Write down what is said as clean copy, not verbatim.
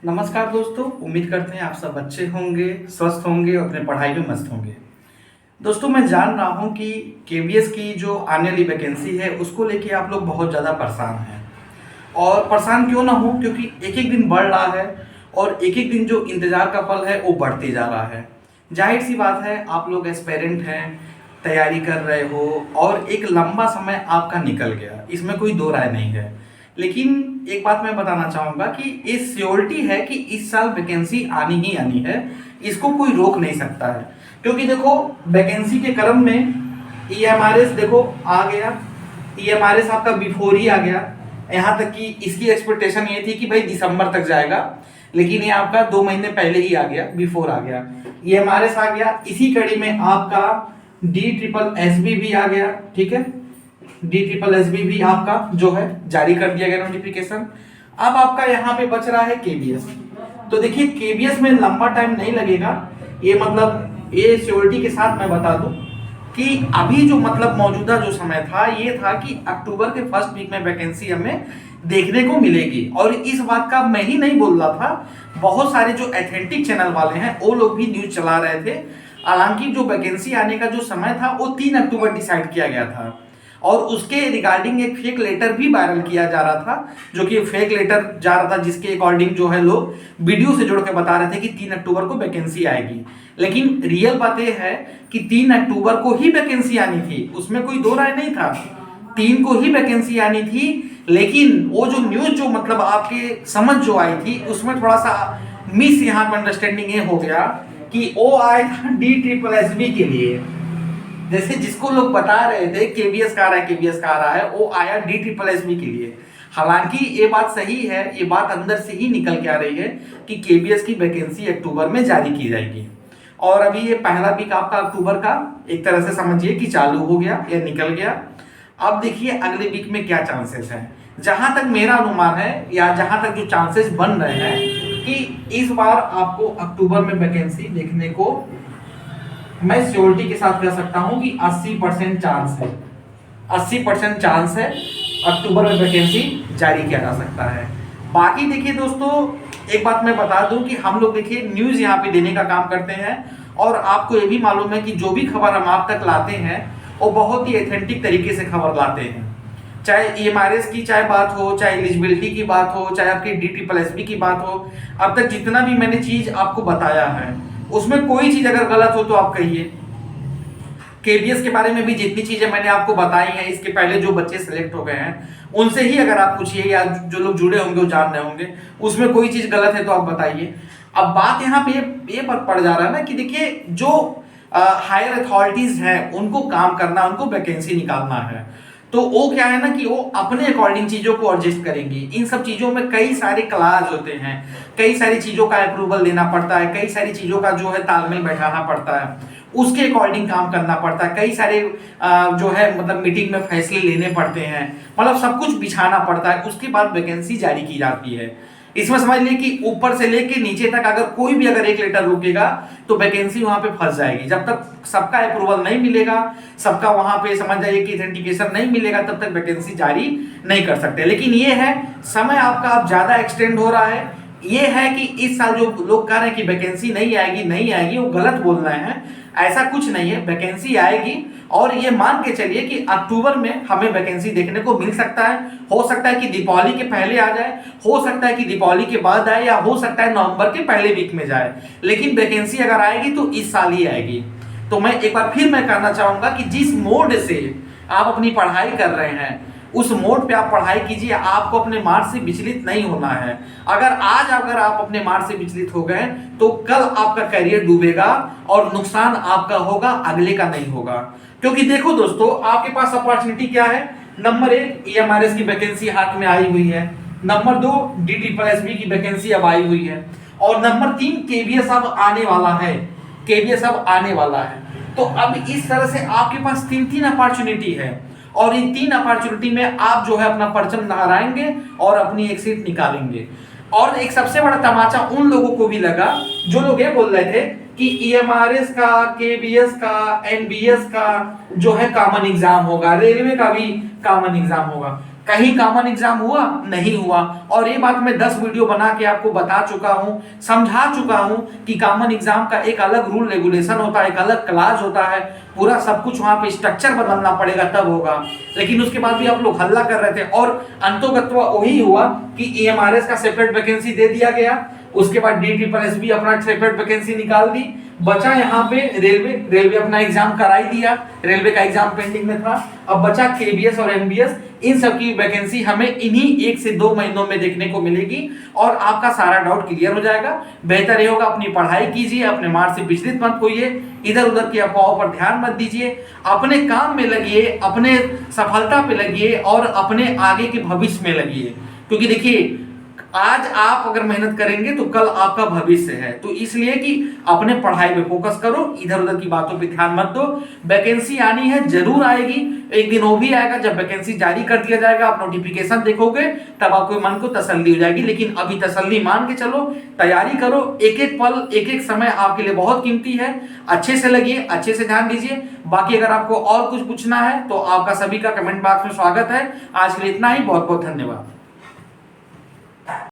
नमस्कार दोस्तों, उम्मीद करते हैं आप सब अच्छे होंगे, स्वस्थ होंगे और अपने पढ़ाई में मस्त होंगे। दोस्तों, मैं जान रहा हूं कि केवीएस की जो आने वाली वैकेंसी है उसको लेके आप लोग बहुत ज़्यादा परेशान हैं। और परेशान क्यों ना हो, क्योंकि एक एक दिन बढ़ रहा है और एक एक दिन जो इंतज़ार का पल है वो बढ़ते जा रहा है। जाहिर सी बात है, आप लोग एस्पेरेंट हैं, तैयारी कर रहे हो और एक लंबा समय आपका निकल गया, इसमें कोई दो राय नहीं है। लेकिन एक बात मैं बताना चाहूँगा कि ये श्योरिटी है कि इस साल वैकेंसी आनी ही आनी है, इसको कोई रोक नहीं सकता है। क्योंकि देखो, वैकेंसी के क्रम में ईएमआरएस देखो आ गया, ईएमआरएस आपका बिफोर ही आ गया। यहाँ तक कि इसकी एक्सपेक्टेशन ये थी कि भाई दिसंबर तक जाएगा, लेकिन ये आपका 2 महीने पहले ही आ गया, बिफोर आ गया। ईएमआरएस आ गया, इसी कड़ी में आपका डी ट्रिपल एस बी भी आ गया। ठीक है, डी ट्रिपल एस बी भी आपका जो है जारी कर दिया गया नोटिफिकेशन। अब आपका यहाँ पे बच रहा है केबीएस। तो देखिए, केबीएस में लंबा टाइम नहीं लगेगा, ये मतलब ये श्योरिटी के साथ मैं बता दूं कि अभी जो मतलब मौजूदा जो समय था ये था कि अक्टूबर के फर्स्ट वीक में वैकेंसी हमें देखने को मिलेगी। और इस बात का मैं ही नहीं बोल रहा था, बहुत सारे जो एथेंटिक चैनल वाले हैं वो लोग भी न्यूज चला रहे थे। हालांकि जो वैकेंसी आने का जो समय था वो 3 अक्टूबर डिसाइड किया गया था और उसके रिगार्डिंग एक फेक लेटर भी वायरल किया जा रहा था, जो कि फेक लेटर जा रहा था जिसके अकॉर्डिंग जो है लोग वीडियो से जोड़ के बता रहे थे कि 3 अक्टूबर को वैकेंसी आएगी। लेकिन रियल बात यह है कि 3 अक्टूबर को ही वैकेंसी आनी थी, उसमें कोई दो राय नहीं था। 3 को ही वैकेंसी आनी थी, लेकिन वो जो न्यूज जो मतलब आपके समझ जो आई थी उसमें थोड़ा सा मिस यहाँ पर अंडरस्टैंडिंग ये हो गया कि वो आया था डी ट्रिपल एस बी के लिए। जैसे जिसको लोग बता रहे थे केवीएस का आ रहा है, केवीएस का आ रहा है, वो आया डी ट्रिपल एस बी के लिए। हालांकि ये बात सही है, ये बात अंदर से ही निकल के आ रही है कि केवीएस की वैकेंसी अक्टूबर में जारी की जाएगी। और अभी ये पहला वीक आपका अक्टूबर का एक तरह से समझिए कि चालू हो गया या निकल गया। अब देखिए अगले वीक में क्या चांसेस हैं। जहां तक मेरा अनुमान है या जहां तक जो चांसेस बन रहे हैं कि इस बार आपको अक्टूबर में वैकेंसी देखने को मैं श्योरिटी के साथ कह सकता हूं कि 80% चांस है, 80% चांस है अक्टूबर में वैकेंसी जारी किया जा सकता है। बाकी देखिए दोस्तों, एक बात मैं बता दूं कि हम लोग देखिए न्यूज यहाँ पे देने का काम करते हैं और आपको ये भी मालूम है कि जो भी खबर हम आप तक लाते हैं वो बहुत ही एथेंटिक तरीके से खबर लाते हैं। चाहे ईएमआरएस की चाहे बात हो, चाहे एलिजिबिलिटी की बात हो, चाहे आपकी डी ट्रिपल एस बी की बात हो, अब तक जितना भी मैंने चीज आपको बताया है उसमें कोई चीज अगर गलत हो तो आप कहिए। केबीएस के बारे में भी जितनी चीजें मैंने आपको बताई हैं, इसके पहले जो बच्चे सिलेक्ट हो गए हैं उनसे ही अगर आप पूछिए या जो लोग जुड़े होंगे वो जान रहे होंगे, उसमें कोई चीज गलत है तो आप बताइए। अब बात यहाँ पे ये पड़ जा रहा है ना कि देखिए, जो हायर अथॉरिटीज हैं उनको काम करना, उनको वैकेंसी निकालना है, तो वो क्या है ना कि वो अपने अकॉर्डिंग चीजों को एडजस्ट करेंगी। इन सब चीजों में कई सारे क्लास होते हैं, कई सारी चीजों का अप्रूवल लेना पड़ता है, कई सारी चीजों का जो है तालमेल बैठाना पड़ता है, उसके अकॉर्डिंग काम करना पड़ता है, कई सारे जो है मतलब मीटिंग में फैसले लेने पड़ते हैं, मतलब सब कुछ बिछाना पड़ता है, उसके बाद वैकेंसी जारी की जाती है। इसमें समझ लिए कि ऊपर से लेके नीचे तक अगर कोई भी अगर एक लेटर रुकेगा तो वैकेंसी वहां पे फंस जाएगी। जब तक सबका अप्रूवल नहीं मिलेगा, सबका वहां पे समझ जाइए कि ऑथेंटिकेशन नहीं मिलेगा, तब तक वैकेंसी जारी नहीं कर सकते। लेकिन ये है, समय आपका अब ज्यादा एक्सटेंड हो रहा है। ये है कि इस साल जो लोग कह रहे हैं कि वैकेंसी नहीं आएगी नहीं आएगी, वो गलत बोल रहे हैं। ऐसा कुछ नहीं है, वैकेंसी आएगी और ये मान के चलिए कि अक्टूबर में हमें वैकेंसी देखने को मिल सकता है। हो सकता है कि दीपावली के पहले आ जाए, हो सकता है कि दीपावली के बाद आए, या हो सकता है नवंबर के पहले वीक में जाए, लेकिन वैकेंसी अगर आएगी तो इस साल ही आएगी। तो मैं एक बार फिर मैं कहना चाहूंगा कि जिस मोड से आप अपनी पढ़ाई कर रहे हैं उस मोड पे आप पढ़ाई कीजिए, आपको अपने मार्क्स से विचलित नहीं होना है। अगर आप अपने मार्क्स से विचलित हो गए तो कल आपका करियर डूबेगा और नुकसान आपका होगा, अगले का नहीं होगा। क्योंकि देखो दोस्तों, आपके पास अपॉर्चुनिटी क्या है। नंबर 1, ईएमआरएस की वैकेंसी हाथ में आई हुई है। Number 2, D triple S B की वैकेंसी अब आई हुई है। और नंबर 3, केवीएस अब आने वाला है, केवीएस अब आने वाला है। तो अब इस तरह से आपके पास 3 अपॉर्चुनिटी है और इन 3 अपॉर्चुनिटी में आप जो है अपना परचम लहराएंगे और अपनी एक सीट निकालेंगे। और एक सबसे बड़ा तमाचा उन लोगों को भी लगा जो लोग ये बोल रहे थे कि ईएमआरएस का, केबीएस का, एनबीएस का जो है कॉमन एग्जाम होगा, रेलवे का भी कॉमन एग्जाम होगा। कहीं कॉमन एग्जाम हुआ नहीं हुआ। और ये बात मैं 10 वीडियो बना के आपको बता चुका हूं, समझा चुका हूं कि कॉमन एग्जाम का एक अलग रूल रेगुलेशन होता है, एक अलग क्लास होता है, पूरा सब कुछ वहां पे स्ट्रक्चर बदलना पड़ेगा तब होगा। लेकिन उसके बाद भी आप लोग हल्ला कर रहे थे और अंतोगत्वा वही हुआ कि EMRS का सेपरेट वैकेंसी दे दिया गया, उसके बाद DSSS अपना सेपरेट वैकेंसी निकाल दी, बचा यहाँ पे रेलवे अपना एग्जाम करा ही दिया, रेलवे का एग्जाम पेंडिंग में था। अब बचा KBS और MBS, इन सब की वैकेंसी हमें इन्हीं 1 से 2 महीनों में देखने को मिलेगी और आपका सारा डाउट क्लियर हो जाएगा। बेहतर ये होगा अपनी पढ़ाई कीजिए, अपने मार्क्स से विचलित मत होइए, इधर उधर की अफवाहों पर ध्यान मत दीजिए, अपने काम में लगिए, अपने सफलता पे लगिए और अपने आगे के भविष्य में लगिए। क्योंकि देखिए आज आप अगर मेहनत करेंगे तो कल आपका भविष्य है। तो इसलिए कि अपने पढ़ाई पे फोकस करो, इधर उधर की बातों पे ध्यान मत दो। वैकेंसी आनी है, जरूर आएगी, एक दिन वो भी आएगा जब वैकेंसी जारी कर दिया जाएगा, आप नोटिफिकेशन देखोगे तब आपको मन को तसल्ली हो जाएगी। लेकिन अभी तसल्ली मान के चलो, तैयारी करो, एक एक पल एक एक समय आपके लिए बहुत कीमती है। अच्छे से लगिए, अच्छे से ध्यान दीजिए। बाकी अगर आपको और कुछ पूछना है तो आपका सभी का कमेंट बॉक्स में स्वागत है। आज के लिए इतना ही, बहुत बहुत धन्यवाद।